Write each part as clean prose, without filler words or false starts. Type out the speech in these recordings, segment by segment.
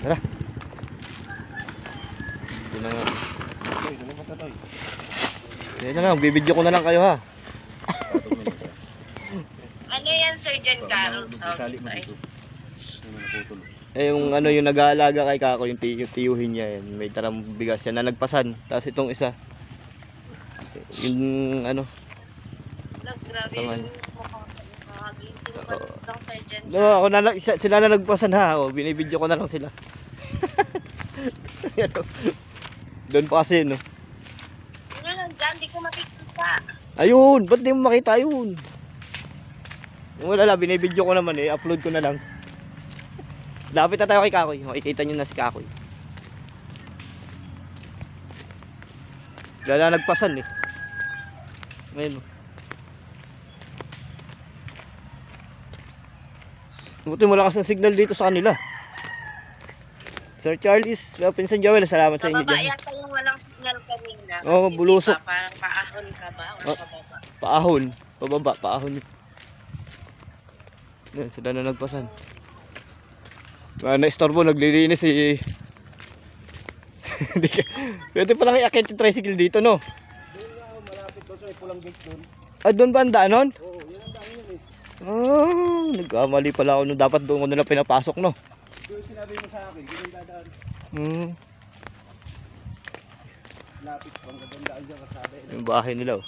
Tara. Ito na nga. Yan na lang, bibidyo ko na lang kayo ha. Ano yan, Sir John Carol? Yung ano, yung nag-aalaga kay Kako, yung tiyuhin niya yan. May tarang bigas yan na nagpasan. Tapos itong isa, yung ano, Grabe saman. yung makagising pa ng Sir John No, ako na lang, sila na nagpasan ha. O, binibidyo ko na lang sila. Doon pa kasi, no. Ano lang dyan, di ko makikita. Ayun, ba't di mo makita yun? Wala lang, binibidyo ko naman eh. Upload ko na lang. Lapit na tayo kay Kakoy. Makikita nyo na si Kakoy. Wala na nagpasan eh. Ngayon. Buti malakas ang signal dito sa kanila. Sir Charles, Pinsan Joel, salamat sa inyo baba dyan. yata yung walang signal kanina. Oo, bulusok. Parang paahon ka ba? O pababa? Paahon. Pababa, paahon. Yan, sila na nagpasan. Na-istorbo, naglilinis si... Pwede palang i-akit yung tricycle dito, no? Doon nga, malapit doon sa pulang gate doon. Ah, doon ba ang daan nun? Oo, yun ang daan yun eh. Ah, nagkamali pala ako. No? Dapat doon ko nila pinapasok, no? Doon sinabi mo sa akin, yun ang dadaan. Lapit, pang gandaan dyan kasada. Yung bahay nila, oh.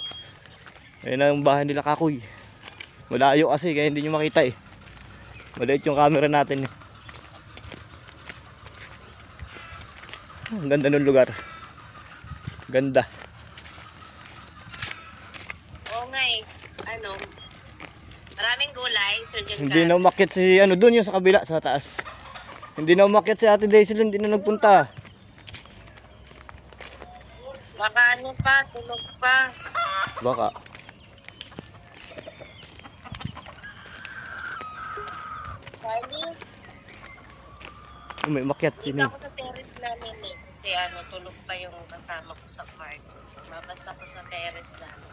Ayun na yung bahay nila, Kakoy. Malayo kasi, kaya hindi nyo makita eh. Maliit yung camera natin eh. Ang ganda ng lugar. Ganda. Oo nga eh. Ano? Maraming gulay, Sir John Hindi na Carol. umakyat si ano doon, yung sa kabila, sa taas. Hindi na umakyat si Ate Daisy, hindi na nagpunta. Baka ano pa, tulog pa. Baka. Kali, May umakyat dito sino. ako sa terrace namin eh. Kasi ano, tulog pa yung kasama ko sa park. Mabasa ko sa terrace namin.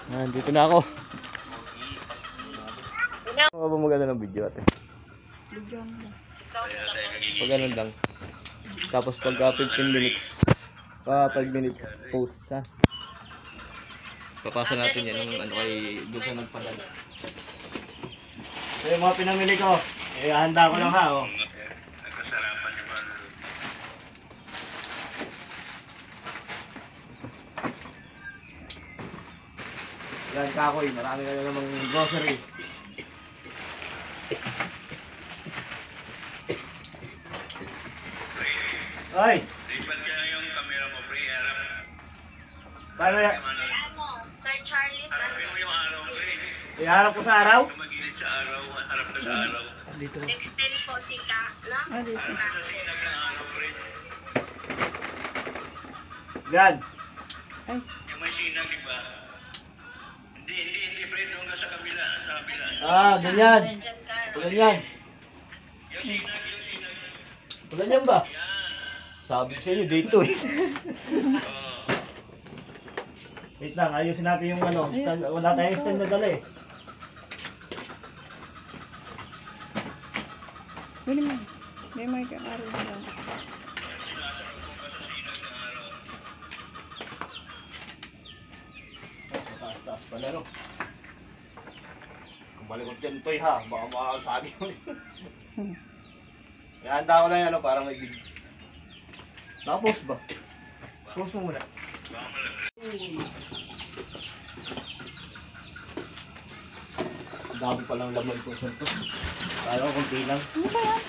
Nandito na ako. Ina, Ano ba maganda ng video ate? ikaw sila ko. Pag ganun lang. Tapos pag 15 minutes. 5 minutes post ha. Papasa natin yan ng ano kay doon sa nagpadala. So yung mga pinamili ko, handa ko lang ha oh. Yan Kakoy, marami ka na namang grocery. Ay! Lipat ka yung camera mo, pre. Harap. Paano yan? Ano, Sir Charles, Harapin mo yung ano? araw, pre. Iharap ko sa araw? Magilid sa araw. Harap ka sa araw. Dito. Extend po si Ka, no? Harap ka sa sinag ng araw, pre. Yan. Yung may sinag, di ba? Hindi, pre. Doon ka sa kabila. Sa kabila. Ah, ganyan. Sir John Carol. Ganyan. Yung sinag. Ganyan ba? Yan. Sabi ko sa inyo dito eh. Oo. Wait lang, ayusin natin yung ano. Stand, wala tayong stand na dala eh. Pwede mo. May may kakaro na lang. Sinasakot mo ka sa sinag ng araw. Mataas-taas pala no. Kung balikot dyan toy ha, baka makakasabi mo. Ihanda ko lang yan ano, para may big. Naka-post ba? Post mo muna. Ang dami palang laman ko sa ito. Kala ko konti lang. Ano ba yan?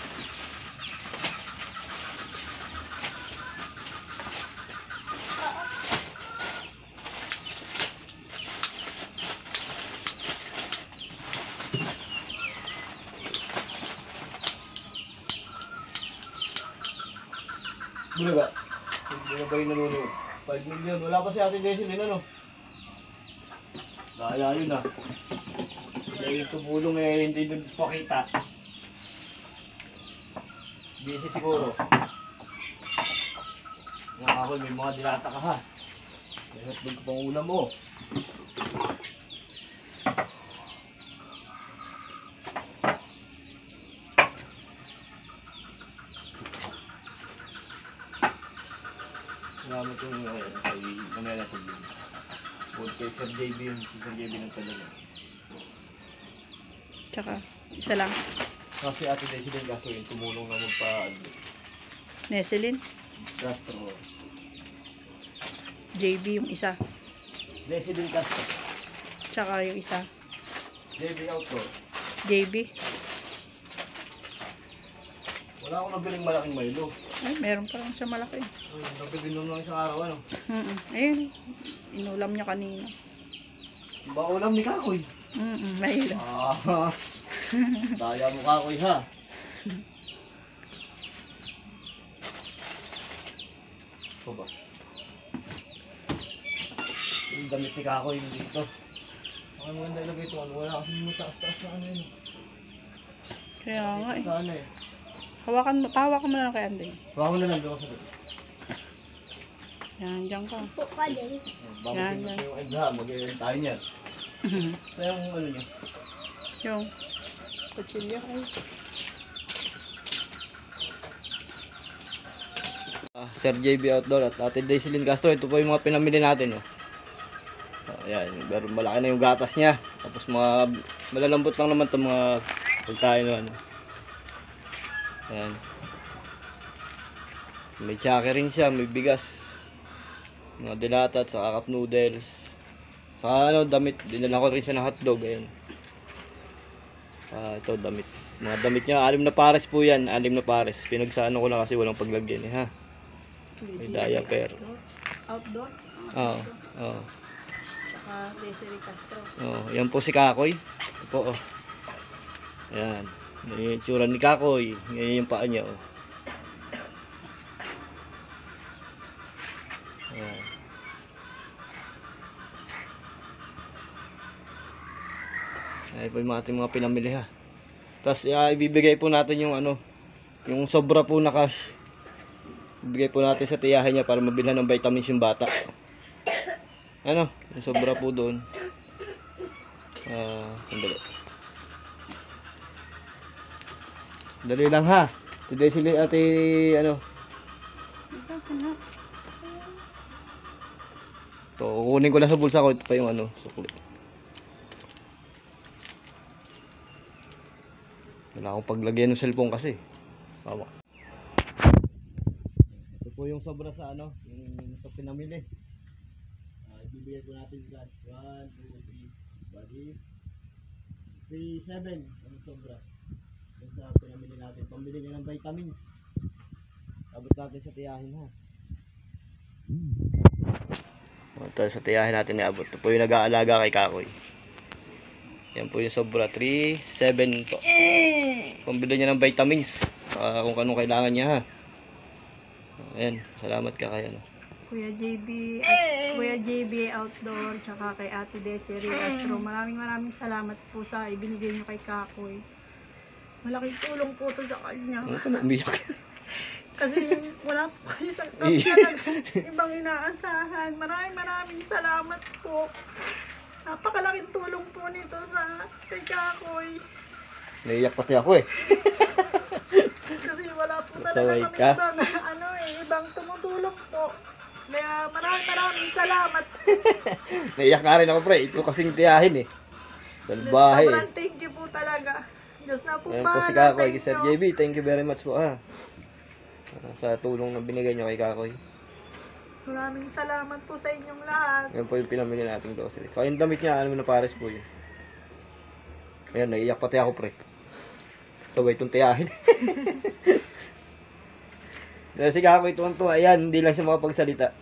Bula ba? Hindi na ba yung nanonood? 5 million. Wala pa si Ate Jesselyn ano? Daya yun ah. Dahil yung tumulong eh hindi nagpakita. Busy siguro. Nakakol, may mga dilata ka ha. Kaya magpapangulam mo. Salamat po kay Manila Tubig. Bukod kay Sir JB, si Sir JB ng Padala. Tsaka, isa lang. Kasi Ate Daisy din kaso yung tumulong na magpa Neselin. Castro. JB yung isa. Daisy din Castro. Tsaka yung isa. JB Outdoor. JB. Wala akong nabiling malaking Milo. Ay, meron pa lang siya malaki. Nagbibinom lang isang araw ano. Ayun. Inulam niya kanina. Ba ulam ni Kakoy? Mahila. Ah. Daya mo Kakoy ha. Ito ba? Yung damit ni Kakoy dito. Ang maganda ilagay ito. Wala kasi mataas-taas na ano yun. Kaya nga eh. Sana eh. Hawakan mo na lang kay Andy. Huwag mo na lang doon sa dito. Yan, dyan ka. Bago Yan, tingnan yan. ko yung egg ha. Mag-i-end tayo niyan. So yung ano niya. Yung kutsilyo ay. Sir JB Outdoor at Ate Daiselyn Castro. Ito po yung mga pinamili natin. Oh. Ayan, pero malaki na yung gatas niya. Tapos mga malalambot lang naman itong mga pagkain na ano. Ayan. May tsaka rin siya, may bigas. Mga dilata at saka cup noodles. Saka ano, damit. Dinala ko rin siya ng hotdog. Ayan. Ito damit. Mga damit niya, 6 na pares po yan. 6 na pares. Pinagsaano ko lang kasi walang paglagyan ha. May diaper. Outdoor? Oo. Oo. Saka Desiree Castro. Oh, yan po si Kakoy. Ito po, oh. Ayan. Yung itsura ni Kakoy. Ngayon yung paa niya, oh. Ayan. Ayan po yung ating mga pinamili ha. Tapos ibibigay po natin yung ano, yung sobra po na cash. Ibigay po natin sa tiyahin niya para mabilhan ng vitamins yung bata. Ano, yung sobra po doon. Sandali. Dali lang ha. Today sila ate ano. To, kukunin ko lang sa bulsa ko. Ito pa yung ano, sukli. Wala akong paglagyan ng cellphone kasi. Bawa. Ito po yung sobra sa ano, yung sa pinamili. Ibibigay po natin sa 1, 2, 3, bali 3, 7 ang sobra. Yung sa pinamili natin, pambili niya ng vitamins. Abot natin sa tiyahin ha. Ito sa tiyahin natin iabot. Ito po yung nag-aalaga kay Kakoy. Yan po yung sobra, 3, 7 po. Pambili niya ng vitamins. Kung anong kailangan niya ha. Ayan, salamat ka kay ano. Kuya JB Outdoor, tsaka kay Ate Desiree Castro. Maraming salamat po sa ibinigay niyo kay Kakoy. Malaking tulong po to sa kanya. Ano ka na umiyak? Kasi wala po kayo sa talagang ibang inaasahan. Maraming salamat po. Napakalaking tulong po nito sa kay Kakoy. Naiyak pati ako eh. Kasi wala po talaga Saway kami ka? ibang tumutulong po. Kaya maraming salamat. Naiyak nga rin ako pre. Ito kasing tiyahin eh. Dalbahe eh. Sobrang thank you po talaga. Diyos na po Ayan po si bahala sa Kakoy, kay Sir inyo. JB. Thank you very much po ha. Sa tulong na binigay nyo kay Kakoy. Maraming salamat po sa inyong lahat. Yan po yung pinamili nating grocery. So yung damit niya, ano na pares po yun. Ayan, naiyak pati ako pre. Sabay itong tiyahin. Si Kakoy tuwang-tuwa. Ayan, hindi lang siya makapagsalita.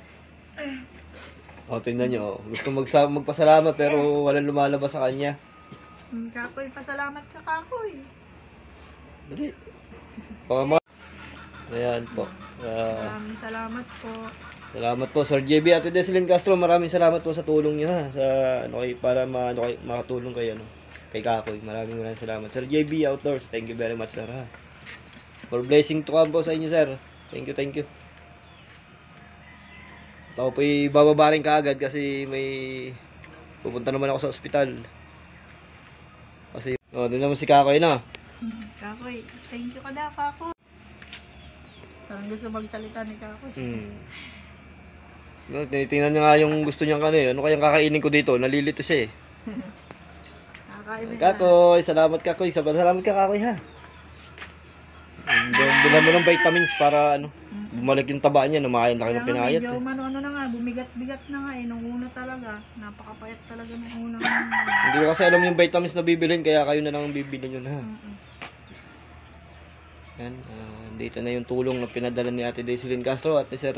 O, tingnan nyo. Gusto magpasalamat pero walang lumalabas sa kanya. Kakoy, pasalamat ka Kakoy. Dali. Pangama. Ayan po. Maraming salamat po. Salamat po Sir JB at Daiselyn Castro. Maraming salamat po sa tulong niyo ha. Sa ano kay para makatulong kayo ano kay Kakoy. Maraming salamat. Sir JB Outdoors. Thank you very much sir ha. For blessing to come po sa inyo sir. Thank you. Ako po ibababa rin kaagad kasi may pupunta naman ako sa ospital. Kasi doon naman si Kakoy na. Kakoy, thank you ka daw Kakoy. Parang gusto magsalita ni Kakoy. No, tinitingnan niya nga yung gusto niyang ano eh. Ano kayang kakainin ko dito? Nalilito siya eh. Nakakain na. Kakoy, salamat Kakoy. Salamat ka Kakoy ha. Bilan mo ng vitamins para ano, bumalik yung taba niya. Namakain na kayo ng pinayat Medyo eh. ano na nga, bumigat-bigat na nga eh. Nung una talaga, napakapayat talaga nung unang. Hindi ko kasi alam yung vitamins na bibilhin kaya kayo na lang ang bibili nyo na ha. Yan, dito na yung tulong na pinadala ni Ate Daiselyn Castro at ni Sir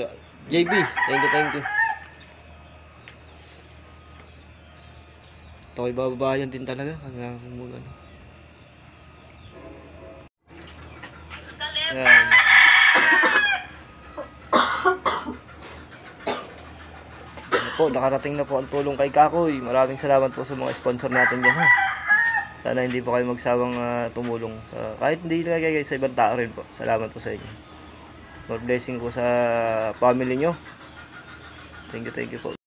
JB. Thank you. Ito ay bababayan din talaga. Kaya muna. Yan. Ano po, nakarating na po ang tulong kay Kakoy. Maraming salamat po sa mga sponsor natin dyan ha. Sana hindi po kayo magsawang tumulong sa kahit hindi na kayo sa ibang tao rin po. Salamat po sa inyo. More blessing po sa family nyo. Thank you po.